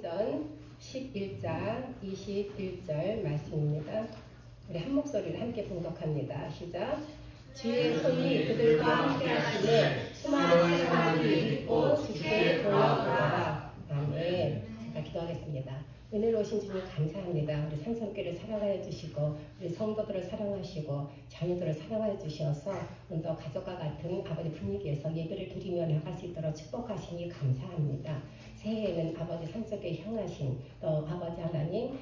읽었던 11장 21절 말씀입니다. 우리 한 목소리를 함께 봉독합니다. 시작. 주의 손이 그들과 함께 하시네 수많은 사람들이 믿고 주께 돌아오라. 아멘. 제가 기도하겠습니다. 은혜로우신 주님 감사합니다. 우리 상성교회를 사랑하여 주시고 우리 성도들을 사랑하시고 자녀들을 사랑하여 주셔서 오늘도 가족과 같은 아버지 분위기에서 예배를 드리며 나갈 수 있도록 축복하시니 감사합니다. 새해에는 아버지 상속에 향하신 또 아버지 하나님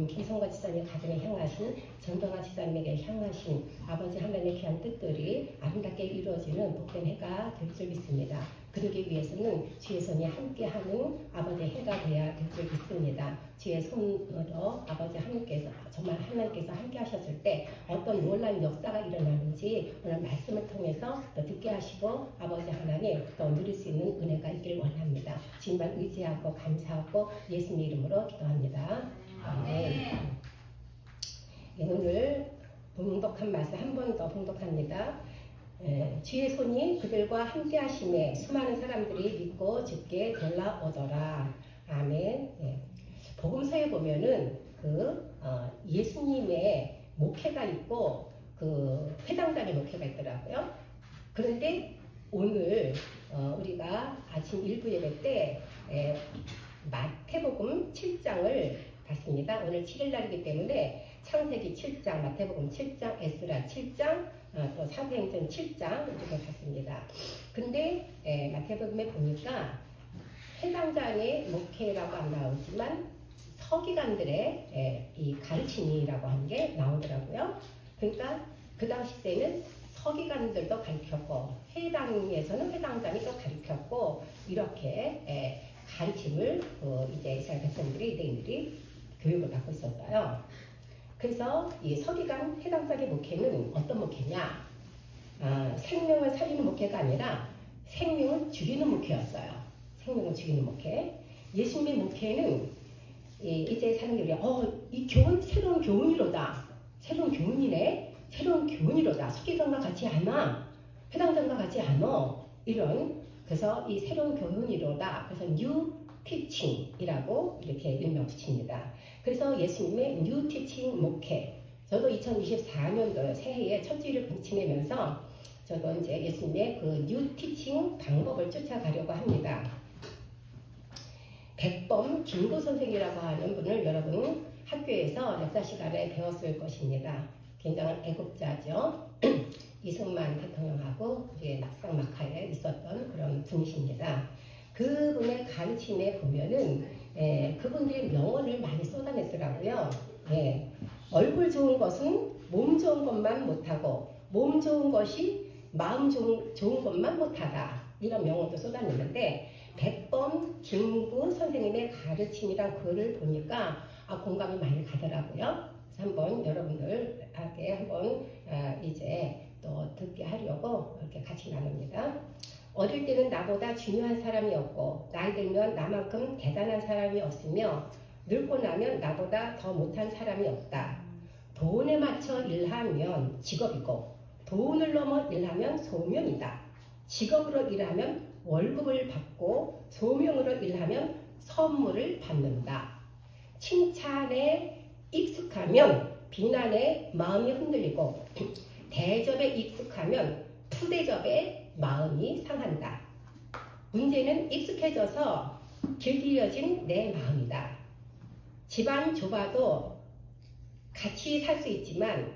김성과 지사님 가정에 향하신 정동아 지사님에게 향하신 아버지 하나님의 귀한 뜻들이 아름답게 이루어지는 복된 해가 될 줄 믿습니다. 그러기 위해서는 주의 손이 함께하는 아버지 해가 되어야 될 줄 믿습니다. 주의 손으로 아버지 하나님께서 정말 하나님께서 함께 하셨을 때 어떤 놀라운 역사가 일어나는지 오늘 말씀을 통해서 또 듣게 하시고 아버지 하나님 또 누릴 수 있는 은혜가 있기를 원합니다. 주님만 의지하고 감사하고 예수님 이름으로 기도합니다. 아멘. 오늘 봉독한 말씀 한 번 더 봉독합니다. 주의 손이 그들과 함께 하심에 수많은 사람들이 믿고 주께 돌아오더라. 아멘. 복음서에 보면은 예수님의 목회가 있고 회당장의 목회가 있더라고요. 그런데 오늘 우리가 아침 1부 예배 때 마태복음 7장을 봤습니다. 오늘 7일 날이기 때문에 창세기 7장, 마태복음 7장, 에스라 7장, 또 사도행전 7장 이렇게 봤습니다. 근데 마태복음에 보니까 회당장의 목회라고 안 나오지만 서기관들의 이 가르침이라고 하는 게 나오더라고요. 그러니까 그 당시 때는 서기관들도 가르쳤고 회당에서는 회당장이 또 가르쳤고 이렇게 가르침을 이제 이스라엘 백성들이 유대인들이 교육을 받고 있었어요. 그래서 이 서기관 회당장의 목회는 어떤 목회냐? 생명을 살리는 목회가 아니라 생명을 죽이는 목회였어요. 생명을 죽이는 목회. 예수님의 목회는 이제 사람들이 이 교훈 새로운 교훈이로다. 새로운 교훈이네. 새로운 교훈이로다. 서기관과 같이 않아. 회당장과 같이 않아. 이런 그래서 이 새로운 교훈이로다. 그래서 뉴 티칭이라고 이렇게 일명 붙입니다. 그래서 예수님의 뉴 티칭 목회. 저도 2024년도 새해에 첫 주일을 지내면서 저도 이제 예수님의 뉴 티칭 방법을 쫓아가려고 합니다. 백범 김구 선생이라고 하는 분을 여러분 학교에서 역사 시간에 배웠을 것입니다. 굉장한 애국자죠. 이승만 대통령하고 낙상막하에 있었던 그런 분이십니다. 그분의 가르침에 보면은 그분들이 명언을 많이 쏟아냈더라고요. 얼굴 좋은 것은 몸 좋은 것만 못하고 몸 좋은 것이 마음 좋은 것만 못하다. 이런 명언도 쏟아냈는데 백범 김구 선생님의 가르침이란 글을 보니까 공감이 많이 가더라고요. 그래서 한번 여러분들에게 한번 이제 또 듣게 하려고 이렇게 같이 나눕니다. 어릴 때는 나보다 중요한 사람이 없고 나이 들면 나만큼 대단한 사람이 없으며 늙고 나면 나보다 더 못한 사람이 없다. 돈에 맞춰 일하면 직업이고 돈을 넘어 일하면 소명이다. 직업으로 일하면 월급을 받고 소명으로 일하면 선물을 받는다. 칭찬에 익숙하면 비난에 마음이 흔들리고 대접에 익숙하면 푸대접에 마음이 상한다. 문제는 익숙해져서 길들여진 내 마음이다. 집안 좁아도 같이 살 수 있지만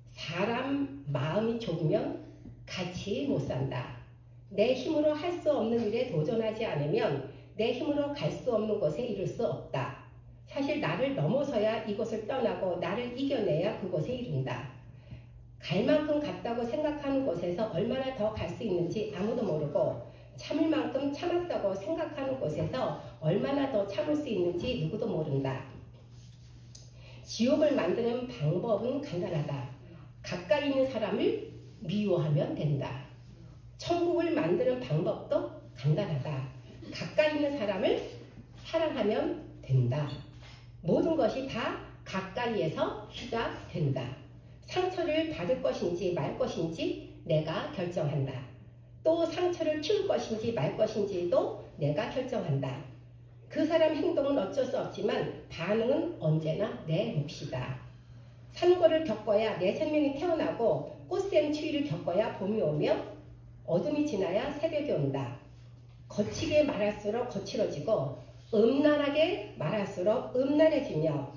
사람 마음이 좁으면 같이 못 산다. 내 힘으로 할 수 없는 일에 도전하지 않으면 내 힘으로 갈 수 없는 곳에 이를 수 없다. 사실 나를 넘어서야 이곳을 떠나고 나를 이겨내야 그곳에 이른다. 갈 만큼 갔다고 생각하는 곳에서 얼마나 더 갈 수 있는지 아무도 모르고 참을 만큼 참았다고 생각하는 곳에서 얼마나 더 참을 수 있는지 누구도 모른다. 지옥을 만드는 방법은 간단하다. 가까이 있는 사람을 미워하면 된다. 천국을 만드는 방법도 간단하다. 가까이 있는 사람을 사랑하면 된다. 모든 것이 다 가까이에서 시작된다. 상처를 받을 것인지 말 것인지 내가 결정한다. 또 상처를 키울 것인지 말 것인지도 내가 결정한다. 그 사람 행동은 어쩔 수 없지만 반응은 언제나 내 몫이다. 산고를 겪어야 내 생명이 태어나고 꽃샘 추위를 겪어야 봄이 오며 어둠이 지나야 새벽이 온다. 거치게 말할수록 거칠어지고 음란하게 말할수록 음란해지며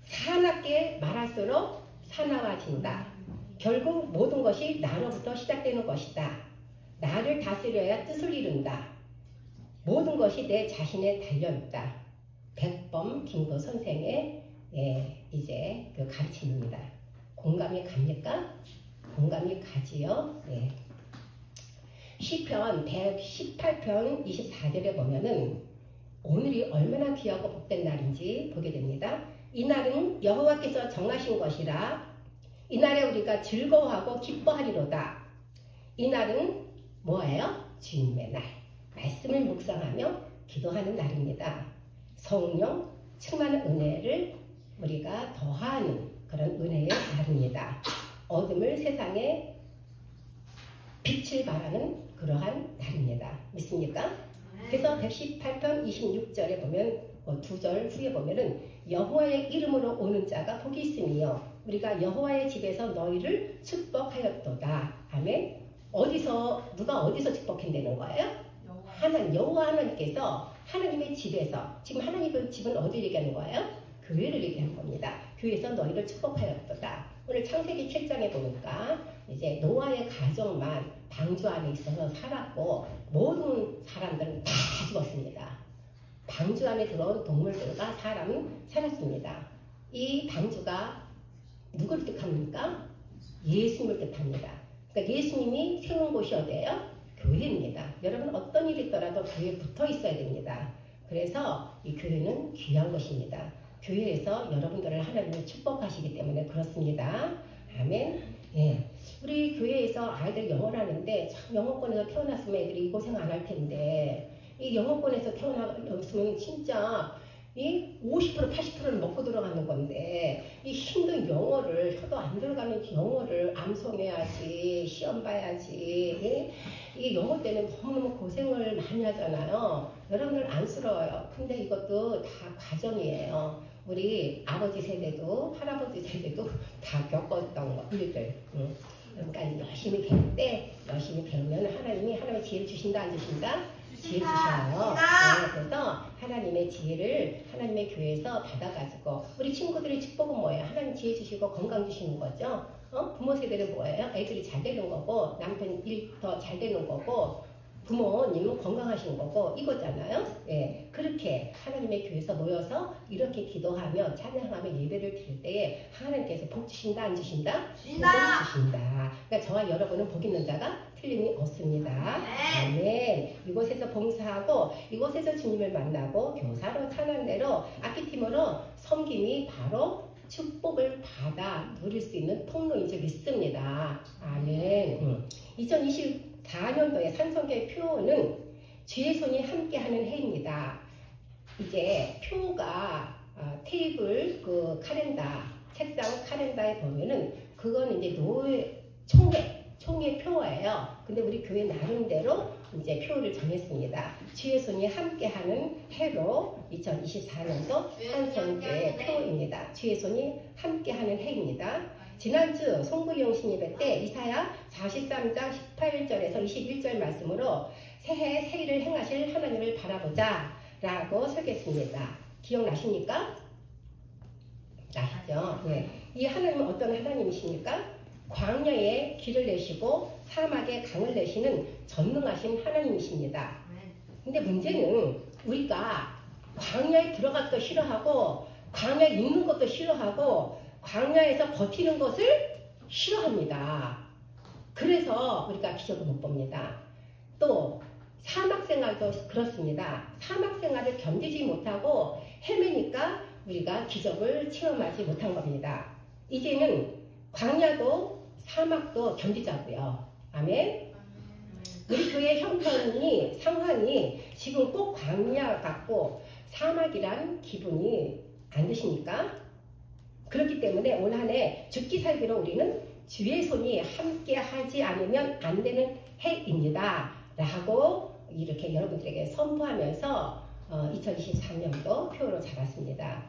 사납게 말할수록 사나워진다. 결국 모든 것이 나로부터 시작되는 것이다. 나를 다스려야 뜻을 이룬다. 모든 것이 내 자신에 달려있다. 백범 김구 선생의 이제 그 가르침입니다. 공감이 갑니까? 공감이 가지요. 시편 118편 24절에 보면은 오늘이 얼마나 귀하고 복된 날인지 보게 됩니다. 이날은 여호와께서 정하신 것이라 이날에 우리가 즐거워하고 기뻐하리로다. 이날은 뭐예요? 주님의 날. 말씀을 묵상하며 기도하는 날입니다. 성령 충만한 은혜를 우리가 더하는 그런 은혜의 날입니다. 어둠을 세상에 빛을 발하는 그러한 날입니다. 믿습니까? 그래서 118편 26절에 보면 두 절 후에 보면은 여호와의 이름으로 오는 자가 복이 있으며 우리가 여호와의 집에서 너희를 축복하였도다. 아멘. 누가 어디서 축복한다는 거예요? 여호와 하나님께서 하나님의 집에서, 지금 하나님의 그 집은 어디를 얘기하는 거예요? 교회를 얘기하는 겁니다. 교회에서 너희를 축복하였도다. 오늘 창세기 7장에 보니까 이제 노아의 가족만 방주 안에 있어서 살았고 모든 사람들은 다 죽었습니다. 방주 안에 들어온 동물들과 사람은 살았습니다. 이 방주가 누구를 뜻합니까? 예수님을 뜻합니다. 그러니까 예수님이 세운 곳이 어디예요? 교회입니다. 여러분 어떤 일이 있더라도 교회에 붙어 있어야 됩니다. 그래서 이 교회는 귀한 것입니다. 교회에서 여러분들을 하나님이 축복하시기 때문에 그렇습니다. 아멘. 우리 교회에서 아이들 영어를 하는데 참 영어권에서 태어났으면 애들이 이 고생 안 할 텐데 이 영어권에서 태어났으면 진짜 이 50% 80%를 먹고 들어가는 건데 이 힘든 영어를 혀도 안 들어가는 영어를 암송해야지 시험 봐야지 이게 영어 때문에 너무너무 고생을 많이 하잖아요. 여러분들 안쓰러워요. 근데 이것도 다 과정이에요. 우리 아버지 세대도 할아버지 세대도 다 겪었던 일들. 그러니까 열심히 배울 때 열심히 배우면 하나님의 지혜를 주신다 안 주신다? 지혜 주셔요. 그래서 하나님의 지혜를 하나님의 교회에서 받아가지고 우리 친구들의 축복은 뭐예요? 하나님 지혜 주시고 건강 주시는 거죠. 부모 세대는 뭐예요? 애들이 잘 되는 거고 남편 일 더 잘 되는 거고 부모님은 건강하신 거고 이거잖아요. 그렇게 하나님의 교회에서 모여서 이렇게 기도하며 찬양하며 예배를 드릴 때에 하나님께서 복 주신다 안 주신다? 복 주신다. 그러니까 저와 여러분은 복 있는 자가 틀림이 없습니다. 아멘. 이곳에서 봉사하고 이곳에서 주님을 만나고 교사로 찬양대로 악기팀으로 섬김이 바로 축복을 받아 누릴 수 있는 통로인 줄 믿습니다. 아멘. 2024년도의 산성교의 표는 주의 손이 함께하는 해입니다. 이제 표가 테이블 그 카렌더 책상 카렌더에 보면은 그건 이제 노예 총회 표예요. 근데 우리 교회 나름대로 이제 표를 정했습니다. 주의 손이 함께하는 해로 2024년도 산성교의 표입니다. 주의 손이 함께하는 해입니다. 지난주 송구용신 예배 때 이사야 43장 18절에서 21절 말씀으로 새해 새 일을 행하실 하나님을 바라보자 라고 설교했습니다. 기억나십니까? 나시죠? 이 하나님은 어떤 하나님이십니까? 광야에 길을 내시고 사막에 강을 내시는 전능하신 하나님이십니다. 근데 문제는 우리가 광야에 들어가기도 싫어하고 광야에 있는 것도 싫어하고 광야에서 버티는 것을 싫어합니다. 그래서 우리가 기적을 못 봅니다. 또 사막 생활도 그렇습니다. 사막 생활을 견디지 못하고 헤매니까 우리가 기적을 체험하지 못한 겁니다. 이제는 광야도 사막도 견디자고요. 아멘. 우리 교회 형편이 상황이 지금 꼭 광야 같고 사막이란 기분이 안 드십니까? 그렇기 때문에 올 한 해 죽기 살기로 우리는 주의 손이 함께 하지 않으면 안 되는 해입니다. 라고 이렇게 여러분들에게 선포하면서 2023년도 표로 잡았습니다.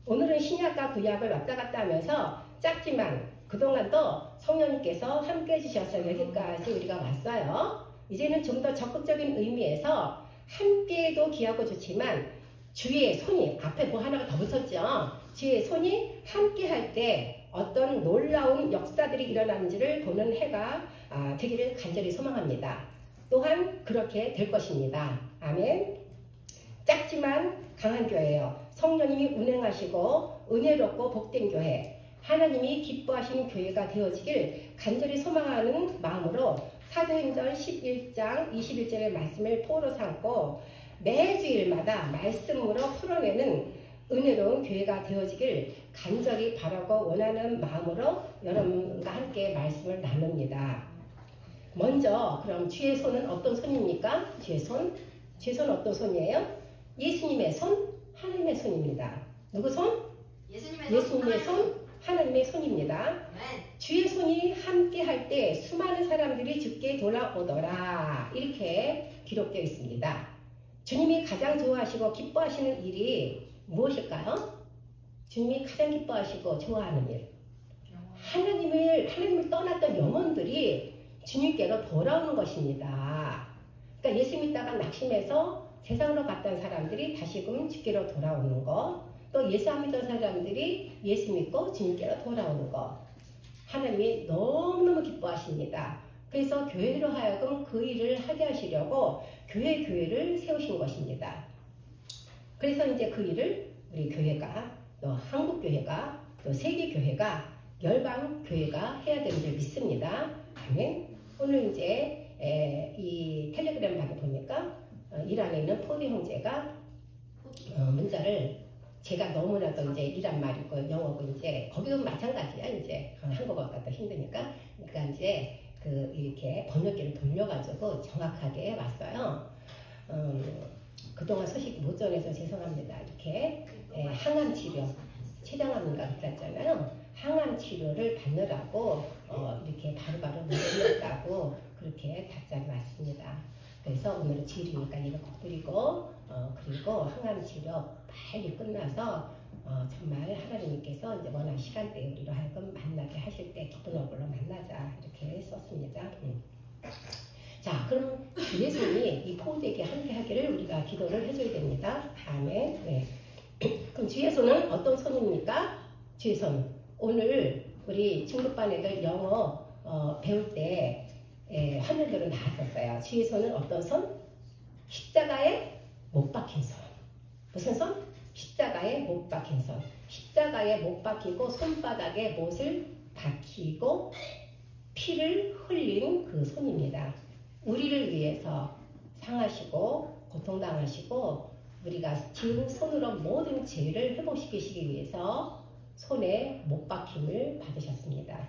오늘은 신약과 구약을 왔다 갔다 하면서 짧지만 그동안도 성령님께서 함께 해주셔서 여기까지 우리가 왔어요. 이제는 좀 더 적극적인 의미에서 함께도 귀하고 좋지만 주의 손이 앞에 뭐 하나가 더 붙었죠. 주의 손이 함께 할 때 어떤 놀라운 역사들이 일어나는지를 보는 해가 되기를 간절히 소망합니다. 또한 그렇게 될 것입니다. 아멘. 작지만 강한 교회예요. 성령님이 운행하시고 은혜롭고 복된 교회, 하나님이 기뻐하시는 교회가 되어지길 간절히 소망하는 마음으로 사도행전 11장 21절의 말씀을 포로 삼고 매주일마다 말씀으로 풀어내는 은혜로운 교회가 되어지길 간절히 바라고 원하는 마음으로 여러분과 함께 말씀을 나눕니다. 먼저 그럼 주의 손은 어떤 손입니까? 주의 손? 주의 손은 어떤 손이에요? 예수님의 손, 하나님의 손입니다. 누구 손? 예수님의 손, 하나님의 손입니다. 주의 손이 함께 할 때 수많은 사람들이 주께 돌아오더라. 이렇게 기록되어 있습니다. 주님이 가장 좋아하시고 기뻐하시는 일이 무엇일까요? 주님이 가장 기뻐하시고 좋아하는 일. 하나님을 떠났던 영혼들이 주님께로 돌아오는 것입니다. 그러니까 예수 믿다가 낙심해서 세상으로 갔던 사람들이 다시금 주께로 돌아오는 것, 또 예수 안 믿던 사람들이 예수 믿고 주님께로 돌아오는 것, 하나님이 너무너무 기뻐하십니다. 그래서 교회로 하여금 그 일을 하게 하시려고 교회를 세우신 것입니다. 그래서 이제 그 일을 우리 교회가, 또 한국교회가, 또 세계교회가, 열방교회가 해야 되는 줄 믿습니다. 아멘. 오늘 이제 이 텔레그램 방에 보니까 이란에 있는 포드 형제가 문자를, 제가 너무나도 이제 이란 말이고 영어고 이제 거기도 마찬가지야. 이제 한국어가 더 힘드니까. 그러니까 이제 이렇게 번역기를 돌려가지고 정확하게 왔어요. 그동안 소식 못 전해서 죄송합니다. 이렇게 항암 치료, 췌장암인가 그랬잖아요. 항암 치료를 받느라고 이렇게 바로바로 못 드렸다고 그렇게 답장이 왔습니다. 그래서 오늘은 주일이니까 이거 꼭 드리고, 그리고 항암 치료 빨리 끝나서 정말 하나님께서 이제 원하는 시간대에 우리로 하여금 만나게 하실 때 기쁜 얼굴로 만나자, 이렇게 썼습니다. 자, 그럼 주의 손이 이 포도에게 함께 하기를 우리가 기도를 해줘야 됩니다. 아멘. 네. 그럼 주의 손은 어떤 손입니까? 주의 손. 오늘 우리 중급반 애들 영어 배울 때 화면으로 나왔었어요. 주의 손은 어떤 손? 십자가에 못 박힌 손. 무슨 손? 십자가에 못 박힌 손. 십자가에 못 박히고 손바닥에 못을 박히고 피를 흘린 그 손입니다. 우리를 위해서 상하시고 고통당하시고 우리가 지은 손으로 모든 죄를 회복시키시기 위해서 손에 못 박힘을 받으셨습니다.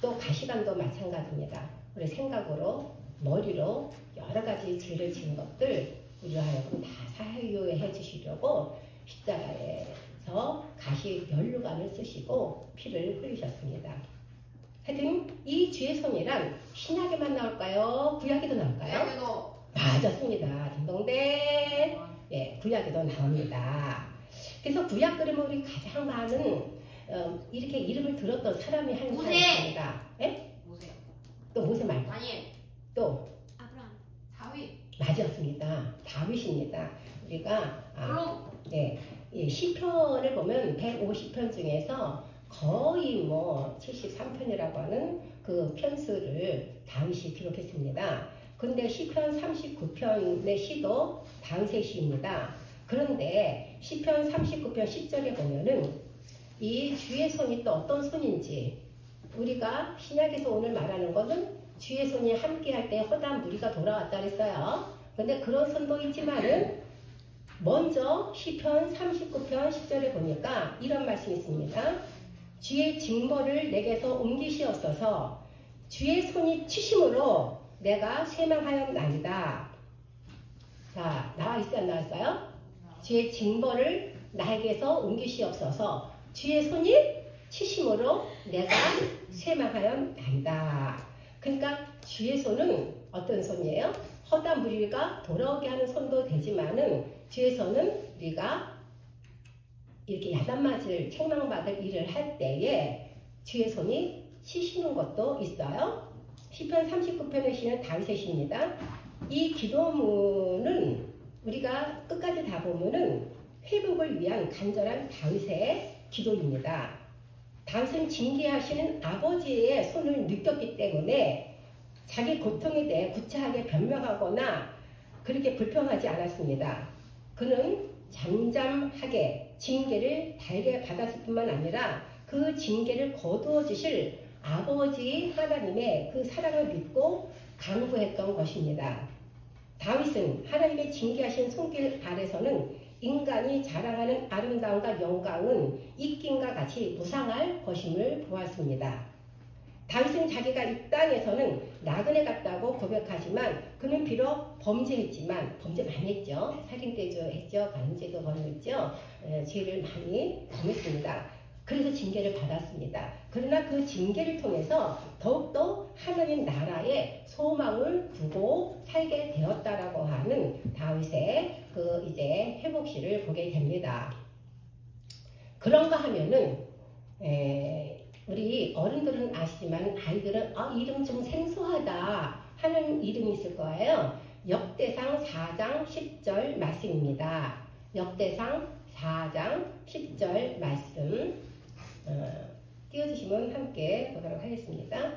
또 가시관도 마찬가지입니다. 우리 생각으로, 머리로 여러 가지 죄를 지은 것들 우리로 하여금 다 사유해 주시려고 십자가에서 가시 면류관을 쓰시고 피를 흘리셨습니다. 하여튼 이 주의 손이란 신약에만 나올까요? 구약에도 나올까요? 구약에도. 맞았습니다. 딩동댕. 예, 구약에도 나옵니다. 그래서 구약 그러면 우리 가장 많은 이렇게 이름을 들었던 사람이 한 사람이 있습니다. 예? 모세. 또 모세 말고. 다니엘. 또 아브라함. 다윗. 맞았습니다. 다윗입니다. 우리가 물론. 이 시편을 보면 150편 중에서 거의 뭐 73편이라고 하는 그 편수를 다윗이 기록했습니다. 근데 시편 39편의 시도 다윗의 시입니다. 그런데 시편 39편 10절에 보면은 이 주의 손이 또 어떤 손인지, 우리가 신약에서 오늘 말하는 것은 주의 손이 함께 할 때 허다한 무리가 돌아왔다 그랬어요. 근데 그런 손도 있지만은 먼저 시편 39편 10절에 보니까 이런 말씀이 있습니다. 주의 징벌을 내게서 옮기시옵소서. 주의 손이 치심으로 내가 쇠망하였나이다. 자, 나와 있어요, 안 나왔어요? 주의 징벌을 나에게서 옮기시옵소서. 주의 손이 치심으로 내가 쇠망하였나이다. 그러니까 주의 손은 어떤 손이에요? 허다 무리가 돌아오게 하는 손도 되지만은 뒤에서는 우리가 이렇게 야단 맞을 책망받을 일을 할 때에 뒤에 손이 치시는 것도 있어요. 시편 39편의 시는 다윗의 시입니다. 이 기도문은 우리가 끝까지 다 보면은 회복을 위한 간절한 다윗의 기도입니다. 다윗은 징계하시는 아버지의 손을 느꼈기 때문에 자기 고통에 대해 구차하게 변명하거나 그렇게 불평하지 않았습니다. 그는 잠잠하게 징계를 달게 받았을 뿐만 아니라 그 징계를 거두어 주실 아버지 하나님의 그 사랑을 믿고 간구했던 것입니다. 다윗은 하나님의 징계하신 손길 아래서는 인간이 자랑하는 아름다움과 영광은 입김과 같이 무상할 것임을 보았습니다. 다윗은 자기가 이 땅에서는 나그네 같다고 고백하지만 그는 비록 범죄했지만 범죄 많이 했죠. 살인죄도 했죠. 간음죄도 범했죠. 죄를 많이 범했습니다. 그래서 징계를 받았습니다. 그러나 그 징계를 통해서 더욱더 하나님 나라에 소망을 두고 살게 되었다라고 하는 다윗의 그 이제 회복시를 보게 됩니다. 그런가 하면은 우리 어른들은 아시지만 아이들은 이름 좀 생소하다 하는 이름이 있을 거예요. 역대상 4장 10절 말씀입니다. 역대상 4장 10절 말씀 띄워주시면 함께 보도록 하겠습니다.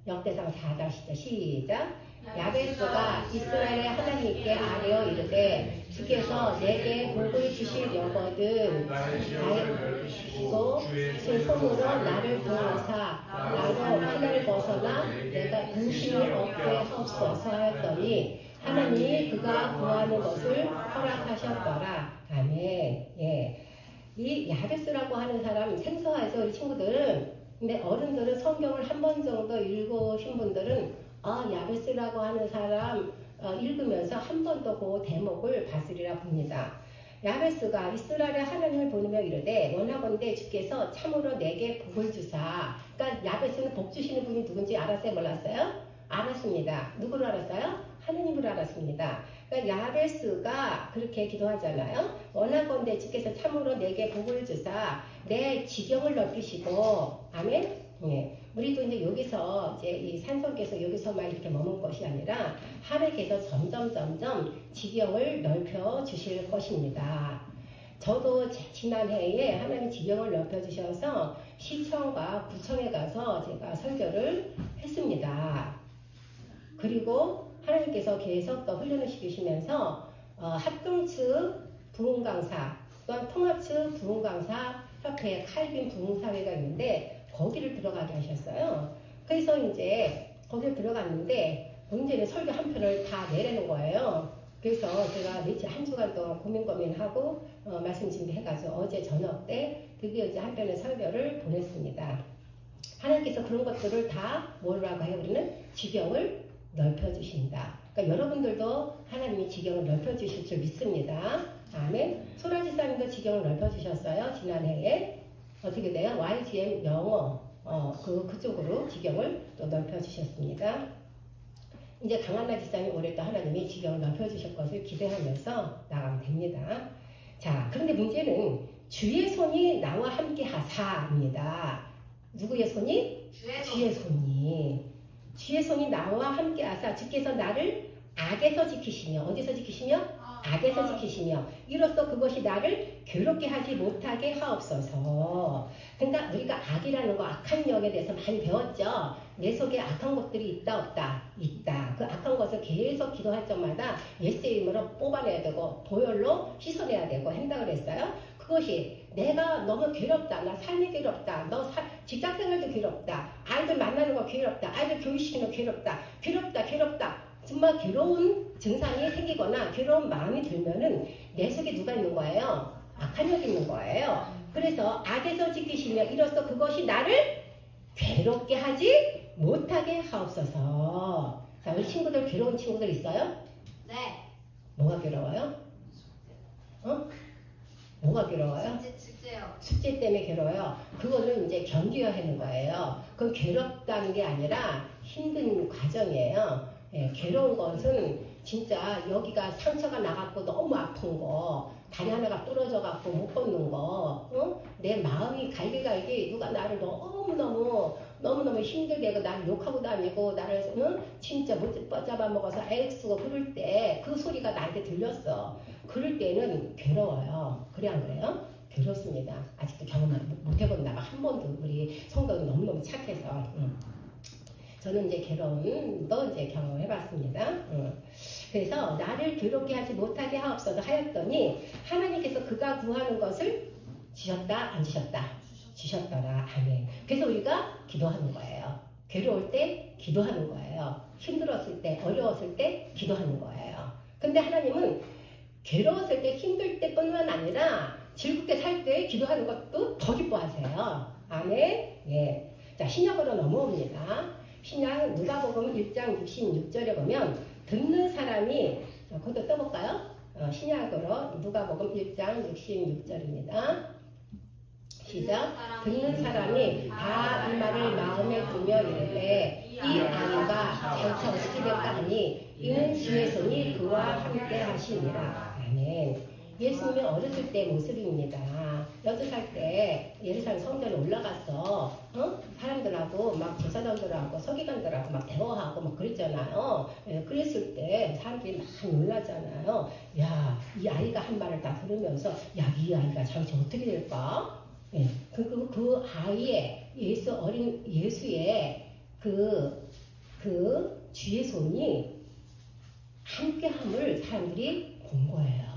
역대상 4장 10절 시작. 야베스가 이스라엘의 하나님께 아뢰어 이르되 주께서 내게 복을 주시려거든 나이고 주 손으로 나를 보호하사 나로 하늘을 벗어나 내가 근심을 얻게 하옵소서 하였더니 하나님이 그가 구하는 것을 허락하셨더라. 아멘. 예. 이 야베스라고 하는 사람 생소하죠 우리 친구들은. 근데 어른들은 성경을 한 번 정도 읽으신 분들은 야베스라고 하는 사람 읽으면서 한 번 더 그 대목을 봤으리라 봅니다. 야베스가 이스라엘의 하나님을 보내며 이르되 원하건대 주께서 참으로 내게 복을 주사. 그러니까 야베스는 복 주시는 분이 누군지 알았어요? 몰랐어요? 알았습니다. 누구를 알았어요? 하나님을 알았습니다. 그러니까 야베스가 그렇게 기도하잖아요. 원하건대 주께서 참으로 내게 복을 주사 내 지경을 넓히시고 아멘. 예. 우리도 이제 여기서 이제 이 산속에서 여기서만 이렇게 머문 것이 아니라 하늘께서 점점 지경을 넓혀 주실 것입니다. 저도 지난해에 하나님 지경을 넓혀 주셔서 시청과 구청에 가서 제가 설교를 했습니다. 그리고 하나님께서 계속 또 훈련을 시키시면서 합동 측 부흥강사 또한 통합 측 부흥강사 협회 칼빈 부흥사회가 있는데 거기를 들어가게 하셨어요. 그래서 이제 거기를 들어갔는데 문제는 설교 한 편을 다 내려는 거예요. 그래서 제가 며칠 한 주간 동안 고민하고 말씀 준비해가지고 어제 저녁 때 드디어 이제 한 편의 설교를 보냈습니다. 하나님께서 그런 것들을 다 뭐라고 해요? 우리는 지경을 넓혀주신다. 그러니까 여러분들도 하나님이 지경을 넓혀주실 줄 믿습니다. 아멘. 소라지사님도 지경을 넓혀주셨어요. 지난해에. 어떻게 돼요? YGM 영어 그쪽으로 지경을 또 넓혀주셨습니다. 이제 강한나 지사님 올해 또 하나님이 지경을 넓혀주실 것을 기대하면서 나가면 됩니다. 자, 그런데 문제는 주의 손이 나와 함께 하사입니다. 누구의 손이? 주의 손이. 주의 손이 나와 함께 하사 주께서 나를 악에서 지키시며 어디서 지키시며? 악에서 지키시며 이로써 그것이 나를 괴롭게 하지 못하게 하옵소서. 그러니까 우리가 악이라는 거 악한 영에 대해서 많이 배웠죠. 내 속에 악한 것들이 있다 없다? 있다. 그 악한 것을 계속 기도할 적마다 예수의 이름으로 뽑아내야 되고 보혈로 씻어내야 되고 한다 그랬어요. 그것이 내가 너무 괴롭다. 나 삶이 괴롭다. 너 직장생활도 괴롭다. 아이들 만나는 거 괴롭다. 아이들 교육시키는 거 괴롭다. 괴롭다. 정말 괴로운 증상이 생기거나 괴로운 마음이 들면은 내 속에 누가 있는 거예요? 악한 영이 있는 거예요. 그래서 악에서 지키시며 이로써 그것이 나를 괴롭게 하지 못하게 하옵소서. 자, 우리 친구들 괴로운 친구들 있어요? 네. 뭐가 괴로워요? 뭐가 괴로워요? 숙제요. 숙제 때문에 괴로워요. 그거는 이제 견뎌야 하는 거예요. 그건 괴롭다는 게 아니라 힘든 과정이에요. 예, 괴로운 것은 진짜 여기가 상처가 나갖고 너무 아픈 거, 다리 하나가 부러져갖고 못 걷는 거, 내 마음이 갈기갈기 누가 나를 너무너무 힘들게 하고 나를 욕하고 다니고 나를 진짜 못 잡아먹어서 애쓰고 그럴 때 그 소리가 나한테 들렸어. 그럴 때는 괴로워요. 그래 안 그래요? 괴롭습니다. 아직도 경험을 못 해본다가 한 번도 우리 성도는 너무너무 착해서 저는 이제 괴로움도 이제 경험해봤습니다. 그래서 나를 괴롭게 하지 못하게 하옵소서 하였더니 하나님께서 그가 구하는 것을 주셨다 안 주셨다? 주셨더라. 아멘. 그래서 우리가 기도하는 거예요. 괴로울 때 기도하는 거예요. 힘들었을 때 어려웠을 때 기도하는 거예요. 근데 하나님은 괴로웠을 때 힘들 때뿐만 아니라 즐겁게 살 때 기도하는 것도 더 기뻐하세요. 아멘. 예. 자, 신약으로 넘어옵니다. 신약 누가복음 1장 66절에 보면 듣는 사람이 그것도 떠볼까요? 신약으로 누가복음 1장 66절입니다. 시작. 듣는 사람이 다 이 말을 마음에 두며 이르되 이 아이가 장차 어찌될까 하니 이는 주의 손이 그와 함께 하시니라. 아멘. 예수님이 어렸을 때 모습입니다. 6살 때 예루살렘 성전에 올라가서 사람들하고 막 제사장들하고 서기관들하고 막 대화하고 막 그랬잖아요. 예, 그랬을 때 사람들이 막 놀라잖아요. 야, 이 아이가 한 말을 다 들으면서 야, 이 아이가 장차 어떻게 될까? 예, 그 아이의 예수의 그 주의 손이 함께함을 사람들이 본 거예요.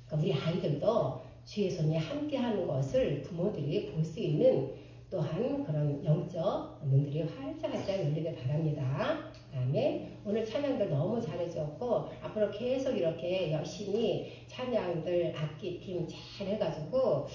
그러니까 우리 아이들도 주의 손이 함께하는 것을 부모들이 볼 수 있는 또한 그런 영적 문들이 활짝 열리길 바랍니다. 아멘. 오늘 찬양들 너무 잘해주었고 앞으로 계속 이렇게 열심히 찬양들 악기팀 잘 해가지고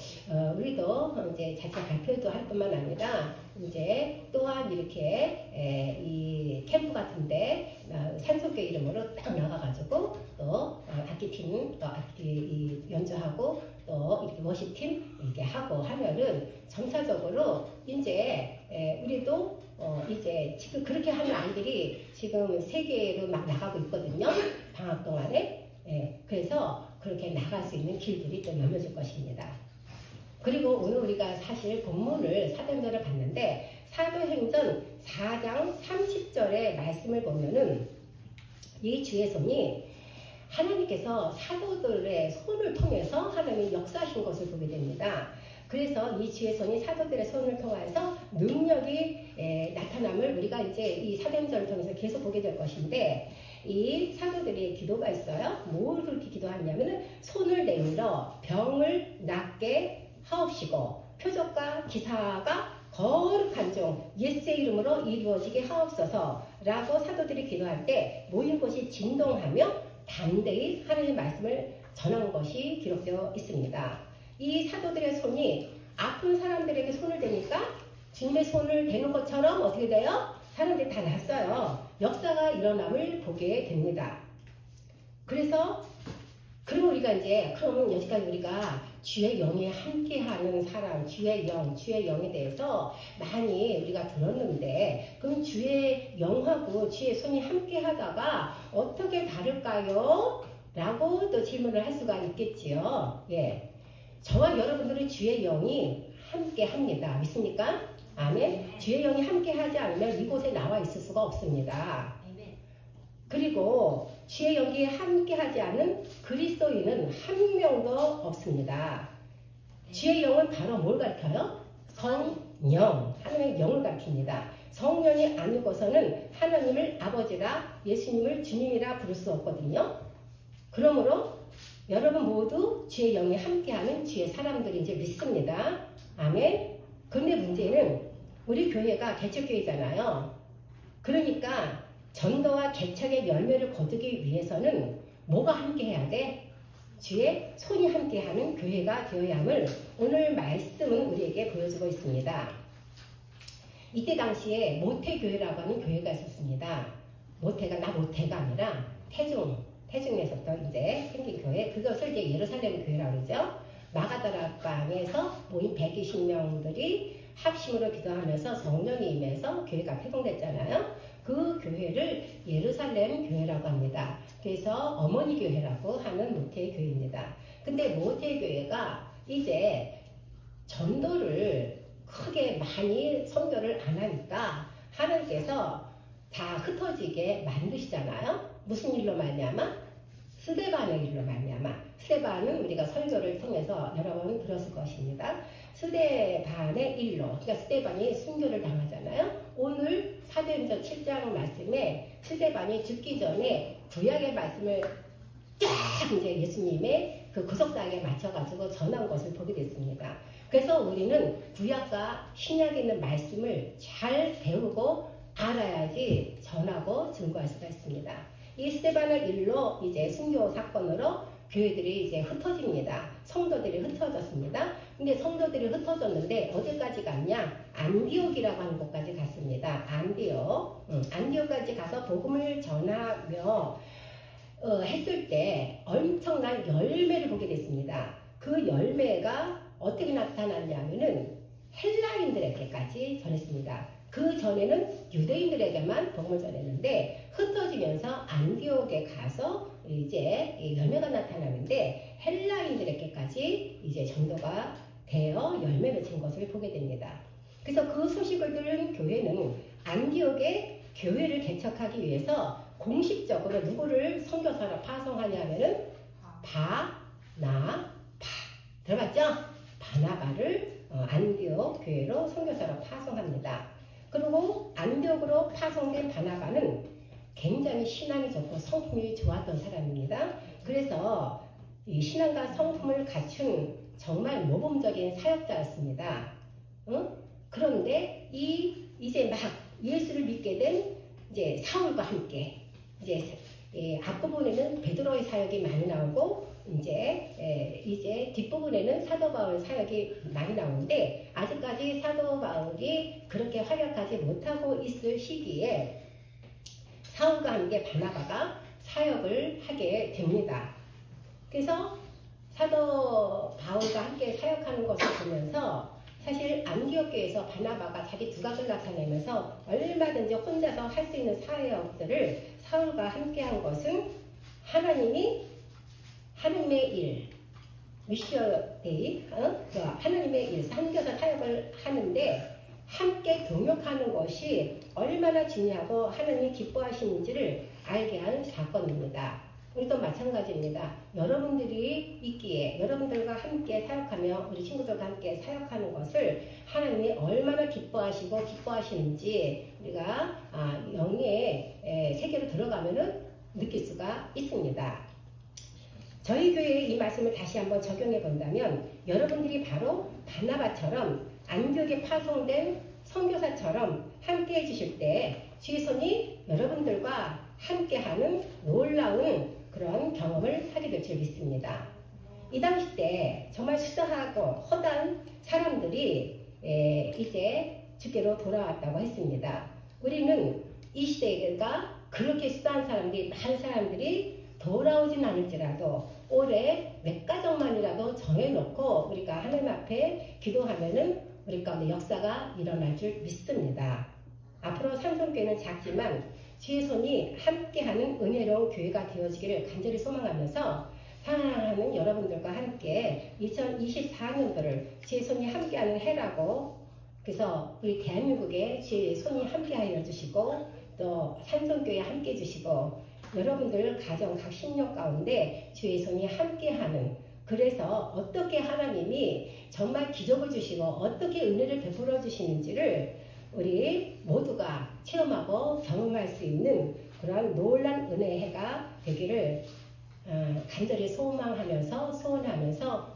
우리도 이제 자체 발표도 할 뿐만 아니라 이제 또한 이렇게 이 캠프 같은데 산속교 이름으로 딱 나가가지고 또 악기팀 또 악기 연주하고 또 이렇게 워십팀 이렇게 하고 하면은 점차적으로 이제 우리도 이제 지금 그렇게 하는 아이들이 지금 세계로 막 나가고 있거든요. 방학 동안에. 그래서 그렇게 나갈 수 있는 길들이 또 열려질 것입니다. 그리고 오늘 우리가 사실 본문을 사도행전을 봤는데 사도행전 4장 30절의 말씀을 보면은 이 주의 손이 하나님께서 사도들의 손을 통해서 하나님이 역사하신 것을 보게 됩니다. 그래서 이 주의 손이 사도들의 손을 통해서 능력이 나타남을 우리가 이제 이 사도행전을 통해서 계속 보게 될 것인데 이 사도들의 기도가 있어요. 뭘 그렇게 기도하냐면은 손을 내밀어 병을 낫게 하옵시고 표적과 기사가 거룩한 종 예수의 이름으로 이루어지게 하옵소서 라고 사도들이 기도할 때 모인 곳이 진동하며 담대히 하나님의 말씀을 전한 것이 기록되어 있습니다. 이 사도들의 손이 아픈 사람들에게 손을 대니까 주님의 손을 대는 것처럼 어떻게 돼요? 사람들이 다 났어요. 역사가 일어남을 보게 됩니다. 그래서 그럼 우리가 이제 그럼 여기까지 우리가 주의 영에 함께하는 사람, 주의 영에 대해서 많이 우리가 들었는데 그럼 주의 영하고 주의 손이 함께하다가 어떻게 다를까요? 라고 또 질문을 할 수가 있겠지요. 예, 저와 여러분들은 주의 영이 함께합니다. 믿습니까? 아멘. 주의 영이 함께하지 않으면 이곳에 나와 있을 수가 없습니다. 그리고 주의 영이 함께하지 않은 그리스도인은 한 명도 없습니다. 주의 영은 바로 뭘 가르쳐요? 성령, 하나님의 영을 가르칩니다. 성령이 아니고서는 하나님을 아버지라 예수님을 주님이라 부를 수 없거든요. 그러므로 여러분 모두 주의 영이 함께하는 주의 사람들인 줄 믿습니다. 아멘. 그런데 문제는 우리 교회가 개척교회잖아요. 그러니까 전도와 개척의 열매를 거두기 위해서는 뭐가 함께해야 돼? 주의 손이 함께하는 교회가 되어야 함을 오늘 말씀은 우리에게 보여주고 있습니다. 이때 당시에 모태교회라고 하는 교회가 있었습니다. 모태가 아니라 태중에서부터 이제 생긴 교회, 그것을 이제 예루살렘 교회라고 그러죠. 마가다락방에서 모인 120명들이 합심으로 기도하면서 성령이 임해서 교회가 태동됐잖아요. 그 교회를 예루살렘 교회라고 합니다. 그래서 어머니 교회라고 하는 모태 교회입니다. 근데 모태 교회가 이제 전도를 크게 많이 선교를 안 하니까 하나님께서 다 흩어지게 만드시잖아요. 무슨 일로 말미암아? 스데반의 일로 말미암아. 스데반은 우리가 설교를 통해서 여러 번 들었을 것입니다. 스데반의 일로, 그러니까 스데반이 순교를 당하잖아요. 오늘 사도행전 7장 말씀에 스데반이 죽기 전에 구약의 말씀을 쫙 이제 예수님의 그 구속당에 맞춰가지고 전한 것을 보게 됐습니다. 그래서 우리는 구약과 신약에 있는 말씀을 잘 배우고 알아야지 전하고 증거할 수가 있습니다. 이 스데반의 일로 이제 순교 사건으로 교회들이 이제 흩어집니다. 성도들이 흩어졌습니다. 근데 성도들이 흩어졌는데 어디까지 갔냐? 안디옥이라고 하는 곳까지 갔습니다. 안디옥까지 가서 복음을 전하며 했을 때 엄청난 열매를 보게 됐습니다. 그 열매가 어떻게 나타났냐면은 헬라인들에게까지 전했습니다. 그 전에는 유대인들에게만 복음을 전했는데 흩어지면서 안디옥에 가서 이제 열매가 나타나는데 헬라인들에게까지 이제 전도가 되어 열매 맺힌 것을 보게 됩니다. 그래서 그 소식을 들은 교회는 안디옥에 교회를 개척하기 위해서 공식적으로 누구를 선교사로 파송하냐면은 바나바 들어봤죠? 바나바를 안디옥 교회로 선교사로 파송합니다. 그리고 안디옥으로 파송된 바나바는 굉장히 신앙이 좋고 성품이 좋았던 사람입니다. 그래서 이 신앙과 성품을 갖춘 정말 모범적인 사역자였습니다. 그런데 이제 막 예수를 믿게 된 이제 사울과 함께 이제 앞부분에는 베드로의 사역이 많이 나오고 이제 뒷부분에는 사도 바울 사역이 많이 나오는데 아직까지 사도 바울이 그렇게 활약하지 못하고 있을 시기에 사울과 함께 바나바가 사역을 하게 됩니다. 그래서 사도 바울과 함께 사역하는 것을 보면서 사실 안디옥 교회에서 바나바가 자기 두각을 나타내면서 얼마든지 혼자서 할 수 있는 사역들을 사울과 함께한 것은 하나님의 일, 미시어데이, 하나님의 일, 선교사 사역을 하는데 함께 동역하는 것이 얼마나 중요하고 하나님이 기뻐하시는지를 알게 한 사건입니다. 우리도 마찬가지입니다. 여러분들이 있기에 여러분들과 함께 사역하며 우리 친구들과 함께 사역하는 것을 하나님이 얼마나 기뻐하시고 기뻐하시는지 우리가 영의 세계로 들어가면은 느낄 수가 있습니다. 저희 교회의 이 말씀을 다시 한번 적용해 본다면 여러분들이 바로 바나바처럼 안디옥에 파송된 선교사처럼 함께 해주실 때 주의 손이 여러분들과 함께하는 놀라운 그런 경험을 하게 될 줄 믿습니다. 이 당시 때 정말 수다하고 허다한 사람들이 이제 주께로 돌아왔다고 했습니다. 우리는 이 시대가 그렇게 수다한 사람들이 많은 사람들이 돌아오진 않을지라도 올해 몇 가정만이라도 정해놓고 우리가 하나님 앞에 기도하면은 우리 가운데 역사가 일어날 줄 믿습니다. 앞으로 상성교회는 작지만 주의 손이 함께하는 은혜로운 교회가 되어지기를 간절히 소망하면서 사랑하는 여러분들과 함께 2024년도를 주의 손이 함께하는 해라고 그래서 우리 대한민국에 주의 손이 함께하여 주시고 또 산성교회 함께 해주시고 여러분들 가정 각 신령 가운데 주의 손이 함께하는 그래서 어떻게 하나님이 정말 기적을 주시고 어떻게 은혜를 베풀어 주시는지를 우리 모두가 체험하고 경험할 수 있는 그런 놀란 은혜의 해가 되기를 간절히 소원하면서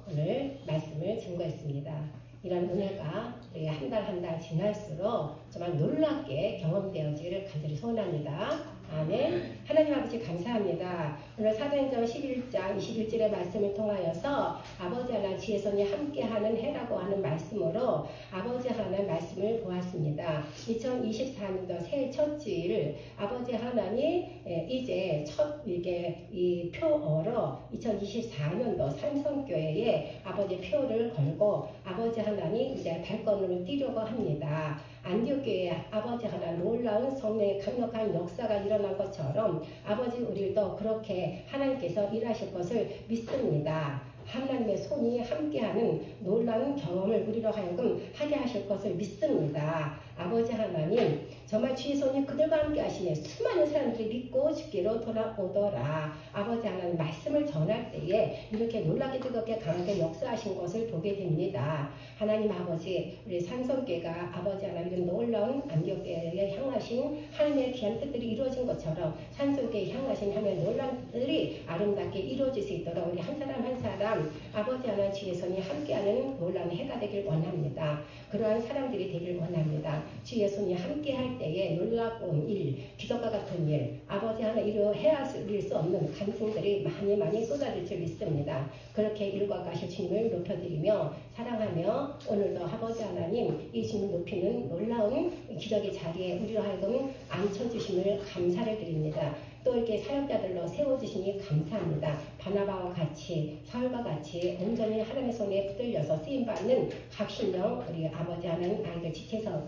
오늘 말씀을 증거했습니다. 이런 은혜가 우리 한 달 한 달 지날수록 정말 놀랍게 경험되어지기를 간절히 소원합니다. 아멘. 하나님 아버지 감사합니다. 오늘 사도행전 11장 21절의 말씀을 통하여서 아버지 하나님 지혜손이 함께하는 해라고 하는 말씀으로 아버지 하나님 말씀을 보았습니다. 2024년도 새해 첫 주일 아버지 하나님 이제 첫 이게 이 표어로 2024년도 삼성교회에 아버지 표를 걸고 아버지 하나님 이제 발걸음을 뛰려고 합니다. 안디옥교회 아버지 하나 놀라운 성령의 강력한 역사가 일어난 것처럼 아버지 우리도 그렇게 하나님께서 일하실 것을 믿습니다. 하나님의 손이 함께하는 놀라운 경험을 우리로 하여금 하게 하실 것을 믿습니다. 아버지 하나님 정말 주의 손이 그들과 함께 하시네 수많은 사람들이 믿고 죽기로 돌아오더라. 아버지 하나님 말씀을 전할 때에 이렇게 놀라게 뜨겁게 강하게 역사하신 것을 보게 됩니다. 하나님 아버지 우리 산성교회가 아버지 하나님 이런 놀라운 안디옥교회에 향하신 하나님의 귀한 뜻들이 이루어진 것처럼 산성교회에 향하신 하나님의 놀라운 뜻들이 아름답게 이루어질 수 있도록 우리 한 사람 한 사람 아버지 하나님 주의 손이 함께하는 놀라운 해가 되길 원합니다. 그러한 사람들이 되길 원합니다. 주의 손이 함께할 때에 놀라운 일, 기적과 같은 일, 아버지 하나 이루 헤아릴 수 없는 간증들이 많이 쏟아질 줄 믿습니다. 그렇게 일과 가실 주님을 높여드리며 사랑하며 오늘도 아버지 하나님 이 주님을 높이는 놀라운 기적의 자리에 우리로 하여금 앉혀주심을 감사를 드립니다. 또 이렇게 사역자들로 세워주시니 감사합니다. 바나바와 같이 사울과 같이 온전히 하나님의 손에 붙들려서 쓰임받는 각 신령 우리 아버지 하나님 아이들 지체서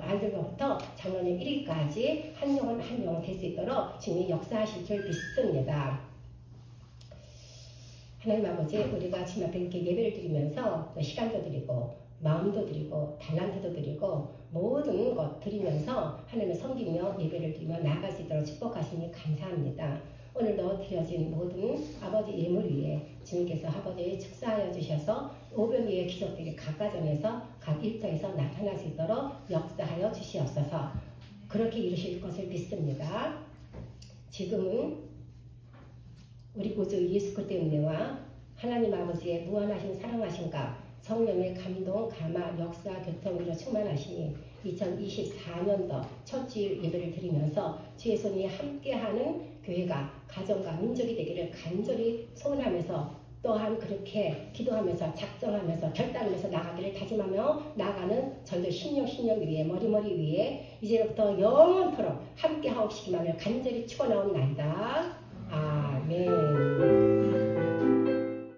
아이들부터 장로님 1위까지 한 영혼 한 영혼 될 수 있도록 주님이 역사하실 줄 믿습니다. 하나님 아버지 우리가 주님 앞에 이렇게 예배를 드리면서 시간도 드리고 마음도 드리고 달란트도 드리고 모든 것 드리면서 하나님을 섬기며 예배를 드리며 나아갈 수 있도록 축복하시니 감사합니다. 오늘도 드려진 모든 아버지 예물 위에 주님께서 아버지 축사하여 주셔서 오병 위의 기적들이 각 가정에서 각 일터에서 나타날 수 있도록 역사하여 주시옵소서. 그렇게 이루실 것을 믿습니다. 지금은 우리 구주 예수 그리스도의 은혜와 하나님 아버지의 무한하신 사랑하신가 성령의 감동, 감화, 역사, 교통으로 충만하시니 2024년도 첫 주일 예배를 드리면서 주의 손이 함께하는 교회가 가정과 민족이 되기를 간절히 소원하면서 또한 그렇게 기도하면서 작정하면서 결단하면서 나가기를 다짐하며 나가는 저희들 신령 위에 머리 위에 이제부터 영원토록 함께하옵시기만을 간절히 축원하옵나이다.